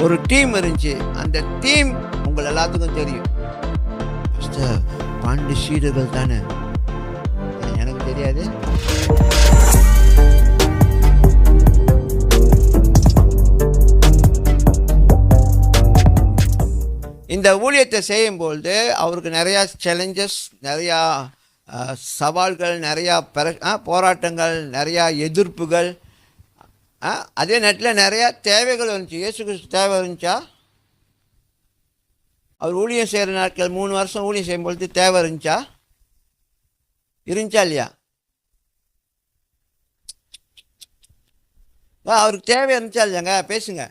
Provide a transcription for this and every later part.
ஒரு டீம் இருந்துச்சு. அந்த டீம் உங்கள் எல்லாத்துக்கும் தெரியும். பாஸ்டர் 12 சீடர்கள் தானே, எனக்கு தெரியாது. இந்த ஊழியத்தை செய்யும்பொழுது அவருக்கு நிறையா சேலஞ்சஸ், நிறையா சவால்கள், நிறையா போராட்டங்கள், நிறையா எதிர்ப்புகள், அதே நேரத்தில் நிறையா தேவைகள் இருந்துச்சு. இயேசு கிறிஸ்து தேவை இருந்துச்சா? அவர் ஊழியம் செய்கிற நாட்கள் 3 வருஷம் ஊழியம் செய்யும்பொழுது தேவை இருந்துச்சா இல்லையா? அவருக்கு தேவை இருந்துச்சா இல்லையாங்க? பேசுங்க.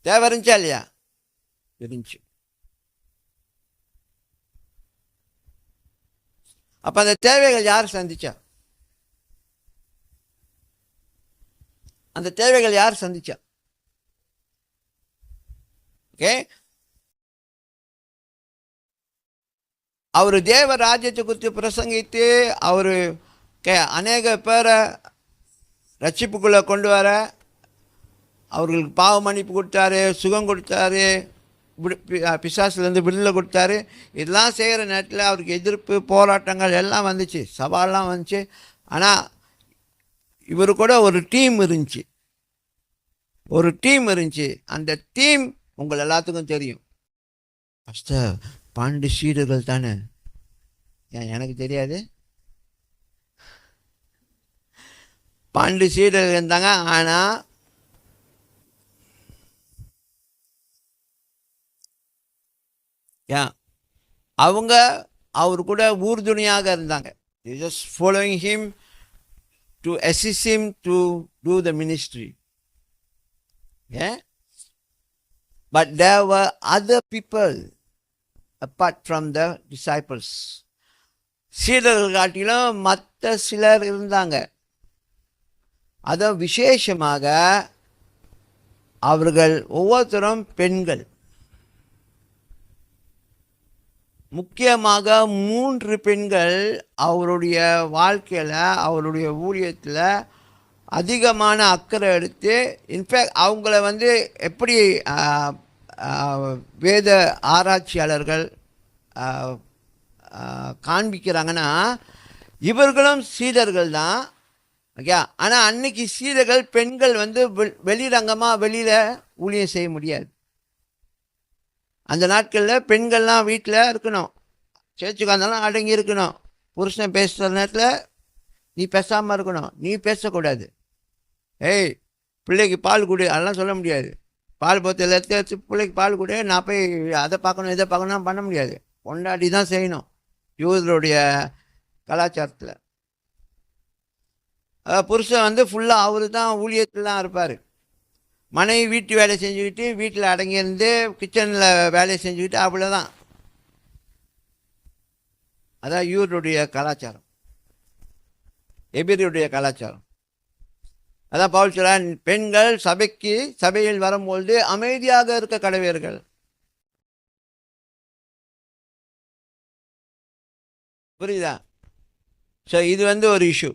தேவை இருந்துச்சா இல்லையா? இருந்துச்சு. அப்போ அந்த தேவைகள் யார் சந்திச்சா? அந்த தேவைகள் யார் சந்திச்சா? ஓகே, அவர் தேவ ராஜ்யத்தை குறித்து பிரசங்கித்து அவர் அநேக பேரை ரட்சிப்புக்குள்ளே கொண்டு வர, அவர்களுக்கு பாவ மன்னிப்பு கொடுத்தாரு, சுகம் கொடுத்தாரு, பிசாசுலேருந்து விடுதலை கொடுத்தாரு. இதெல்லாம் செய்கிற நேரத்தில் அவருக்கு எதிர்ப்பு, போராட்டங்கள் எல்லாம் வந்துச்சு, சவால்லாம் வந்துச்சு. ஆனால் இவர் கூட ஒரு டீம் இருந்துச்சு. அந்த டீம் உங்கள் எல்லாத்துக்கும் தெரியும். ஃபஸ்ட்டு 12 சீடர்கள் தானே, எனக்கு தெரியாது. 12 சீடர்கள் இருந்தாங்க. ஆனால் அவங்க அவர் கூட ஊர்துணையாக இருந்தாங்க. Just following him to assist him to do the ministry. But there were other people apart from the disciples. சீடர்கள் காட்டிலும் மற்ற சிலர் இருந்தாங்க. அது விசேஷமாக அவர்கள் ஒவ்வொருத்தரும் பெண்கள். முக்கியமாக 3 பெண்கள் அவருடைய வாழ்க்கையில், அவருடைய ஊழியத்தில் அதிகமான அக்கறை எடுத்து, இன்ஃபேக்ட் அவங்கள எப்படி வேத ஆராய்ச்சியாளர்கள் காண்பிக்கிறாங்கன்னா, இவர்களும் சீடர்கள் தான். ஓகே, ஆனால் அன்னைக்கு சீடர்கள் பெண்கள் வெளிரங்கமாக வெளியில் ஊழியம் செய்ய முடியாது. அந்த நாட்களில் பெண்கள்லாம் வீட்டில் இருக்கணும், சேர்ச்சுக்கு வந்தாலும் அடங்கி இருக்கணும். புருஷன் பேசுகிற நேரத்தில் நீ பேசாமல் இருக்கணும், நீ பேசக்கூடாது. ஏய் பிள்ளைக்கு பால் கொடு அதெல்லாம் சொல்ல முடியாது. பால் போத்தில் எடுத்து பிள்ளைக்கு பால் கொடு, நான் போய் அதை பார்க்கணும் இதை பார்க்கணும் பண்ண முடியாது. கொண்டாடி தான் செய்யணும் யூதருடைய கலாச்சாரத்தில். புருஷன் ஃபுல்லாக அவரு தான் ஊழியத்தில் தான் இருப்பார். மனைவி வீட்டு வேலை செஞ்சுக்கிட்டு, வீட்டில் அடங்கியிருந்து கிச்சனில் வேலையை செஞ்சுக்கிட்டு, அவ்வளோதான். அதான் யூதருடைய கலாச்சாரம், எபிரியுடைய கலாச்சாரம். அதான் பவுல் சொல்றார், பெண்கள் சபையில் வரும்பொழுது அமைதியாக இருக்க கடவீர்கள். புரியுதா? ஸோ இது ஒரு இஷ்யூ.